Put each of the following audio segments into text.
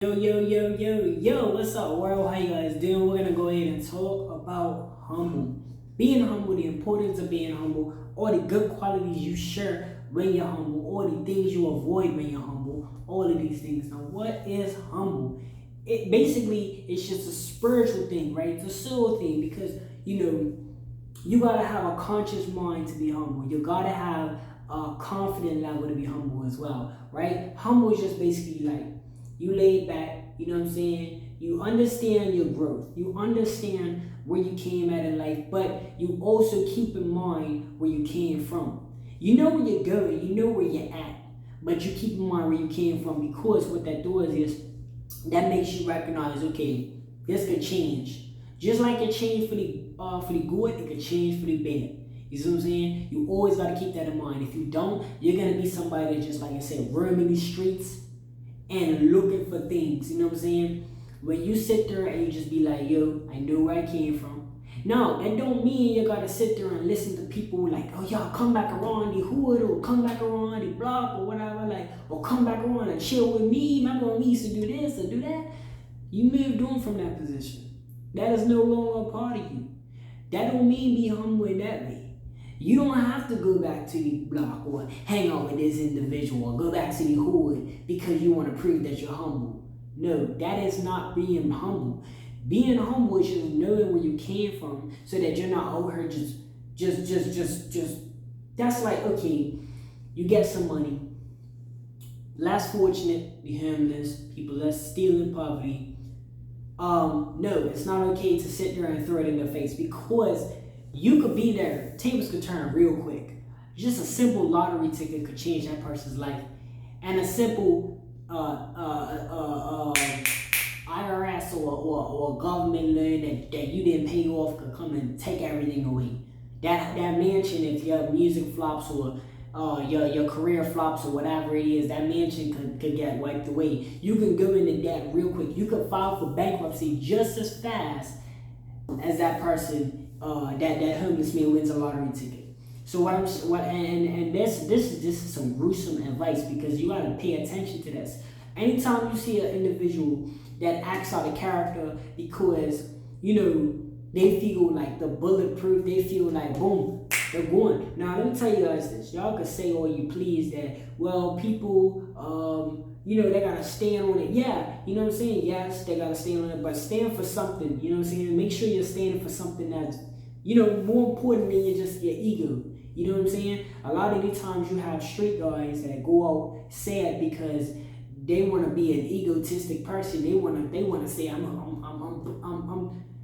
Yo, what's up, world? How you guys doing? We're gonna go ahead and talk about humble. Being humble, the importance of being humble, all the good qualities you share when you're humble, all the things you avoid when you're humble, all of these things. Now, what is humble? It's just a spiritual thing, right? It's a soul thing because you gotta have a conscious mind to be humble. You gotta have a confident level to be humble as well, right? Humble is just basically like you laid back, you know what I'm saying? You understand your growth. You understand where you came at in life, but you also keep in mind where you came from. You know where you're going, you know where you're at, but you keep in mind where you came from because what that does is that makes you recognize, okay, this could change. Just like it changed for the good, it could change for the bad. You see what I'm saying? You always gotta keep that in mind. If you don't, you're gonna be somebody that just like I said, roaming these streets and looking for things. You know what I'm saying? When you sit there and you just be like, yo, I know where I came from. No, that don't mean you gotta sit there and listen to people like, oh y'all come back around the hood or come back around the block or whatever, like, or come back around and chill with me. Remember when we used to do this or do that? You moved on from that position. That is no longer a part of you. That don't mean be humble in that way. You don't have to go back to the block or hang out with this individual or go back to the hood because you want to prove that you're humble. No, that is not being humble. Being humble is just knowing where you came from so that you're not over here just. That's like, okay, you get some money. Less fortunate, the homeless, people less stealing poverty. No, it's not okay to sit there and throw it in their face because you could be there. Tables could turn real quick. Just a simple lottery ticket could change that person's life, and a simple IRS or government loan that you didn't pay off could come and take everything away. That mansion, if your music flops or your career flops or whatever it is, that mansion could get wiped away. You can go into debt real quick. You could file for bankruptcy just as fast as that person, that homeless man wins a lottery ticket. So this is some gruesome advice because you gotta pay attention to this. Anytime you see an individual that acts out of character because they feel like the bulletproof, they feel like boom, they're going. Now let me tell you guys this. Y'all can say all you please that people they gotta stand on it. Yeah, you know what I'm saying? Yes, they gotta stand on it, but stand for something, you know what I'm saying? Make sure you're standing for something that's, more important than just your ego. You know what I'm saying? A lot of the times you have straight guys that go out sad because they want to be an egotistic person. They wanna say I'm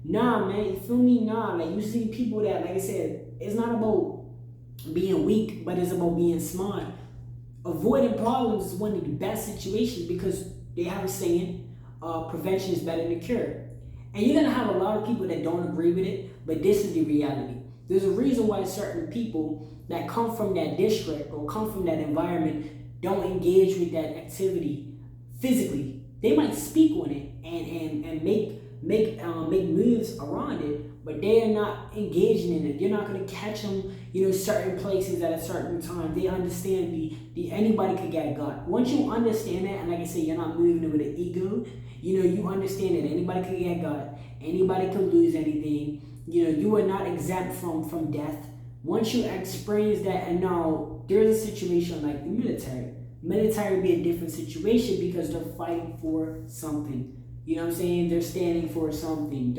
nah, man. You feel me? Nah, like you see people that, like I said, it's not about being weak, but it's about being smart. Avoiding problems is one of the best situations because they have a saying, prevention is better than cure. And you're gonna have a lot of people that don't agree with it, but this is the reality. There's a reason why certain people that come from that district or come from that environment don't engage with that activity physically. They might speak on it and make moves around it, but they are not engaging in it. You're not going to catch them, certain places at a certain time. They understand the anybody could get got. Once you understand that, and like I said, you're not moving it with an ego. You understand that anybody could get got, anybody could lose anything. You are not exempt from death. Once you experience that, and now there's a situation like the military. Military would be a different situation because they're fighting for something. You know what I'm saying? They're standing for something.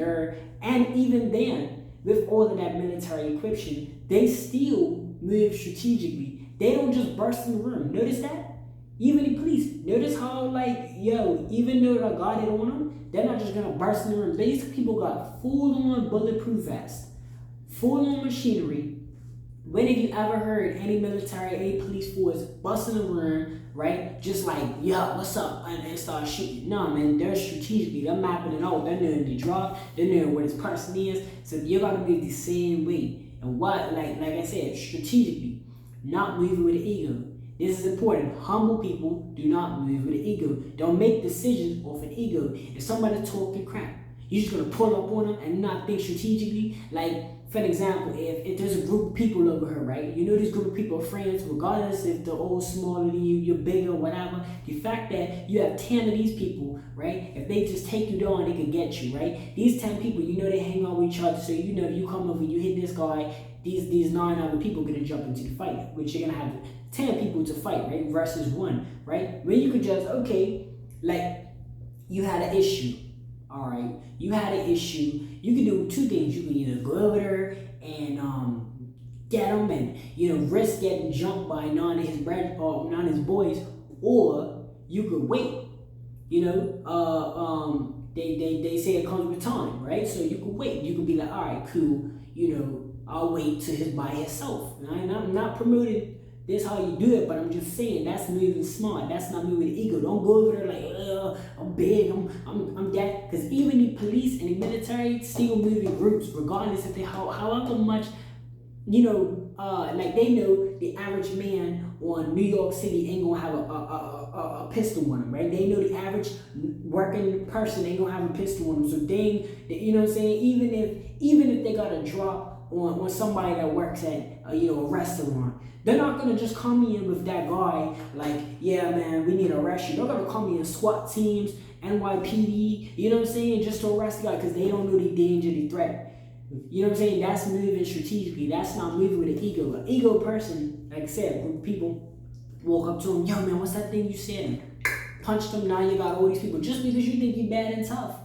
And even then, with all of that military equipment, they still move strategically. They don't just burst in the room. Notice that? Even the police. Notice how, even though they got it on them, they're not just gonna burst in the room. These people got full-on bulletproof vest, full-on machinery. When have you ever heard any military, any police force bust in the room, right? Just like, yo, what's up? And start shooting. No, man, they're strategically, they're mapping it out. They're knowing the drop, they're knowing where this person is. So you gotta move the same way. And what, like I said, strategically, not moving with the ego. This is important. Humble people do not move with the ego. Don't make decisions off an ego. If somebody's talking crap, You're just gonna pull up on them and not think strategically. Like, for an example, if there's a group of people over here, right? You know this group of people are friends, regardless if they're all smaller than you, you're bigger, whatever. The fact that you have 10 of these people, right? If they just take you down, they could get you, right? These 10 people, you know they hang out with each other, so you know you come over, you hit this guy, these 9 other people are gonna jump into the fight, which you're gonna have 10 people to fight, right? Versus 1, right? Where you could just, okay, like you had an issue. All right, you had an issue. You can do 2 things. You can either go over there and get him, and risk getting jumped by none of his none of his boys, or you could wait. They say it comes with time, right? So you could wait. You could be like, all right, cool. I'll wait till he's by himself. And I'm not promoting this how you do it, but I'm just saying that's moving smart. That's not moving the ego. Don't go over there like, I'm big, I'm that. Because even the police and the military still move in groups, regardless if they however much, like they know the average man on New York City ain't gonna have a pistol on him, right? They know the average working person ain't gonna have a pistol on him. So you know what I'm saying? Even if they got a drop on somebody that works at a restaurant, they're not gonna just come in with that guy like, yeah man, we need to arrest you. They're gonna come in SWAT teams, NYPD, you know what I'm saying, just to arrest the guy because they don't know the danger, the threat. You know what I'm saying? That's moving strategically. That's not moving with an ego. An ego person, like I said, when people walk up to him, yo man, what's that thing you said? And punch them. Now you got all these people just because you think you're bad and tough.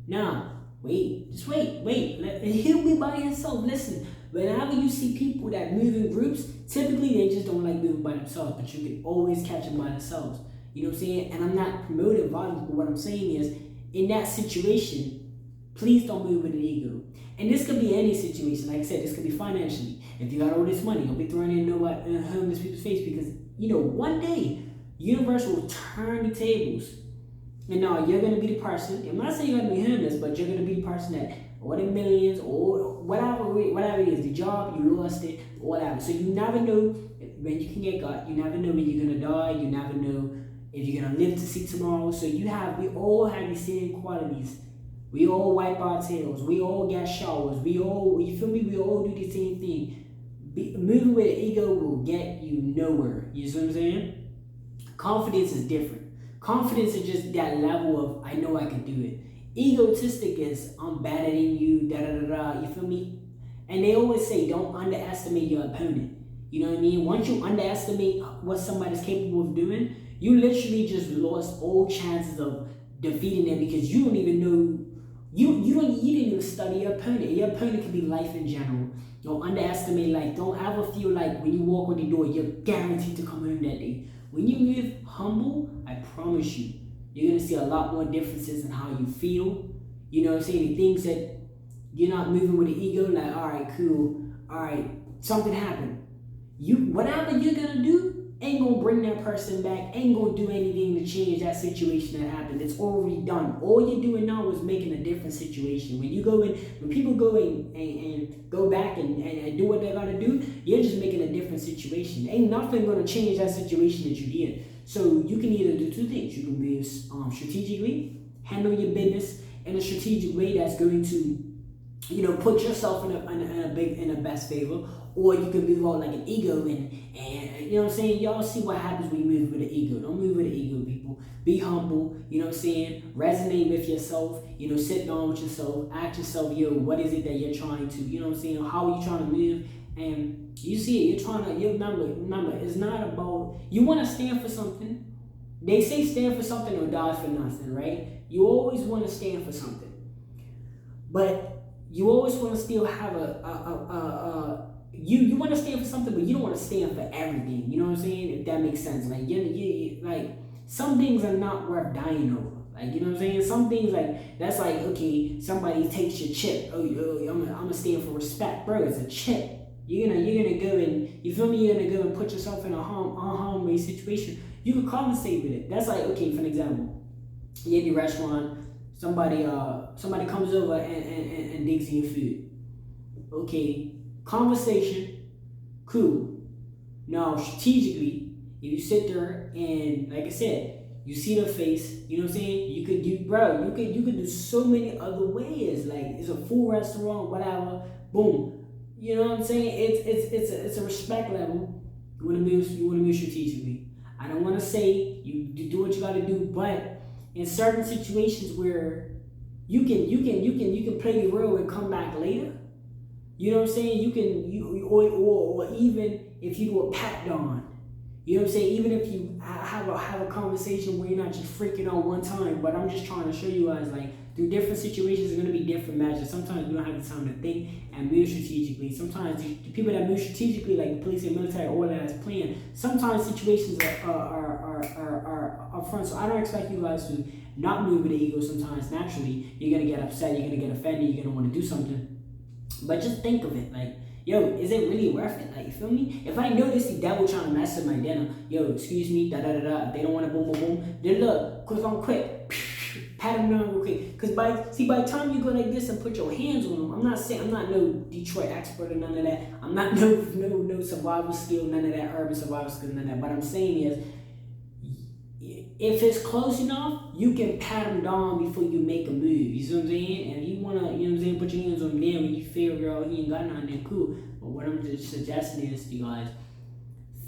Nah, just wait. He'll be by himself. Listen, whenever you see people that move in groups, typically they just don't like moving by themselves, but you can always catch them by themselves. You know what I'm saying? And I'm not promoting violence, but what I'm saying is, in that situation, please don't move with an ego. And this could be any situation. Like I said, this could be financially. If you got all this money, don't be throwing in homeless people's face, because one day universe will turn the tables. And now you're gonna be the person. I'm not saying you're gonna be homeless, but you're gonna be the person that all the millions or whatever it is, the job, you lost it, whatever. So you never know when you can get got. You never know when you're gonna die. You never know if you're gonna live to see tomorrow. So we all have the same qualities. We all wipe our tails. We all get showers. We all, you feel me? We all do the same thing. Moving with an ego will get you nowhere. You see what I'm saying? Confidence is different. Confidence is just that level of, I know I can do it. Egotistic is, I'm better than you, da-da-da-da, you feel me? And they always say, don't underestimate your opponent. You know what I mean? Once you underestimate what somebody's capable of doing, you literally just lost all chances of defeating them, because you don't even know, you didn't even study your opponent. Your opponent can be life in general. Don't underestimate life. Don't ever feel like when you walk on the door, you're guaranteed to come home that day. When you move humble, I promise you, you're gonna see a lot more differences in how you feel. You know what I'm saying? The things that you're not moving with the ego, like, all right, cool, all right, something happened. Whatever you're gonna do ain't gonna bring that person back, ain't gonna do anything to change that situation that happened. It's already done. All you're doing now is making a different situation. When people go and go back and do what they gotta do, you're just making a different situation. Ain't nothing gonna change that situation that you did. So you can either do 2 things. You can be strategically, handle your business in a strategic way that's going to, put yourself in a best favor, or you can move out like an ego and you know what I'm saying? Y'all see what happens when you move with an ego. Don't move with an ego, people. Be humble, you know what I'm saying? Resonate with yourself, sit down with yourself, ask yourself, what is it that you're trying to, you know what I'm saying? How are you trying to move? And you see it, remember, it's not about, you want to stand for something. They say stand for something or die for nothing, right? You always want to stand for something. But you always want to still have you want to stand for something, but you don't want to stand for everything. You know what I'm saying? If that makes sense. Like, like, some things are not worth dying over. Like, you know what I'm saying? Some things, like, that's like, okay, somebody takes your chip. I'm gonna stand for respect. Bro, it's a chip. You're gonna go and, you feel me? You're gonna go and put yourself in a harmful situation. You can compensate with it. That's like, okay, for an example, you're in the restaurant, somebody comes over and digs in your food. Okay, conversation, cool. Now, strategically, if you sit there and, like I said, you see their face, you know what I'm saying? You bro, you could do so many other ways. Like it's a full restaurant, whatever. Boom. You know what I'm saying? It's a respect level. You wanna move strategically. I don't wanna say you do what you gotta do, but in certain situations where you can play the role and come back later. You know what I'm saying? Or even if you do a pat down. You know what I'm saying? Even if you have a conversation where you're not just freaking out one time, but I'm just trying to show you guys like through different situations, there's gonna be different matches. Sometimes we don't have the time to think and move strategically. Sometimes the people that move strategically, like the police and military, all that is planned. Sometimes situations are upfront. So I don't expect you guys to not move with the ego. Sometimes naturally you're gonna get upset, you're gonna get offended, you're gonna want to do something. But just think of it like, yo, is it really worth it? Like, you feel me? If I know this the devil trying to mess up my dinner, yo, excuse me, da da da da. If they don't want to boom boom boom, then look, quick on quick, pat them down real quick. Cause by the time you go like this and put your hands on them, I'm not no Detroit expert or none of that. I'm not no survival skill, none of that urban survival skill, none of that. What I'm saying is, if it's close enough, you can pat them down before you make a move. You see what I'm saying? And if you wanna, you know what I'm saying, put your hands on them there when you feel, girl, he ain't got nothing, then cool. But what I'm just suggesting is to you guys,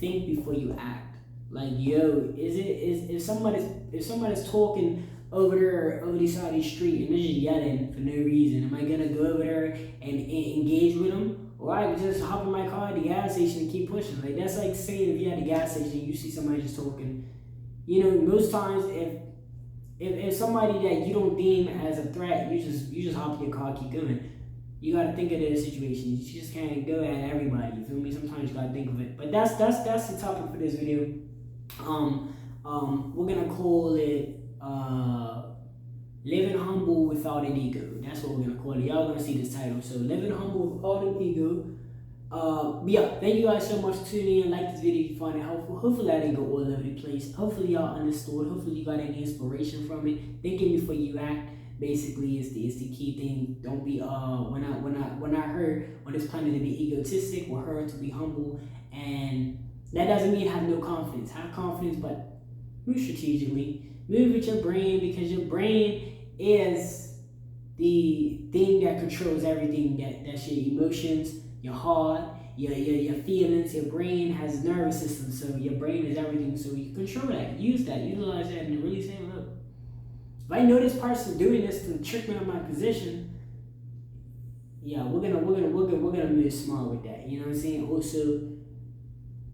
think before you act. Like, yo, if somebody's talking over the side of the street and they're just yelling for no reason, am I gonna go over there and engage with them? Or I could just hop in my car at the gas station and keep pushing. Like, that's like saying if you're at the gas station and you see somebody just talking. You know, most times if somebody that you don't deem as a threat, you just hop in your car, keep going. You gotta think of the situation. You just can't go at everybody. You feel me? Sometimes you gotta think of it. But that's the topic for this video. We're gonna call it living humble without an ego. That's what we're gonna call it. Y'all gonna see this title. So living humble without an ego. But yeah, thank you guys so much for tuning in. Like this video if you find it helpful. Hopefully I didn't go all over the place. Hopefully y'all understood. Hopefully you got any inspiration from it. Thinking before you act basically is the key thing. Don't be when I heard on this planet to be egotistic, or her to be humble, and that doesn't mean have no confidence. Have confidence, but move strategically. Move with your brain, because your brain is the thing that controls everything. That's your emotions, your heart, your feelings. Your brain has a nervous system, so your brain is everything. So you control that, use that, utilize that, and really say, look, if I know this person doing this to trick me on my position, yeah, we're gonna move smart with that. You know what I'm saying? Also,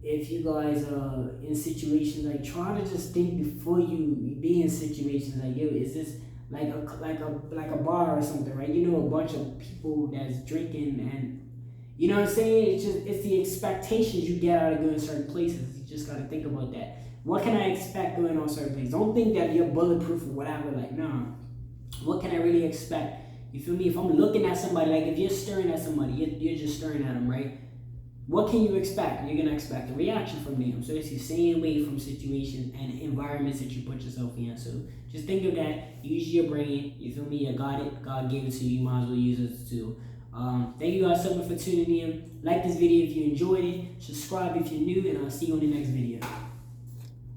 if you guys are in situations, like, try to just think before you be in situations. Like, yo, is this like a bar or something, right? You know, a bunch of people that's drinking, and you know what I'm saying? It's the expectations you get out of going certain places. You just gotta think about that. What can I expect going on certain places? Don't think that you're bulletproof or whatever. Like, nah. What can I really expect? You feel me? If I'm looking at somebody, like if you're staring at somebody, you're just staring at them, right? What can you expect? You're gonna expect a reaction from them. So it's the same way from situations and environments that you put yourself in. So just think of that. Use your brain. You feel me? You got it. God gave it to you. You might as well use it too. Thank you guys so much for tuning in. Like this video if you enjoyed it. Subscribe if you're new, and I'll see you on the next video.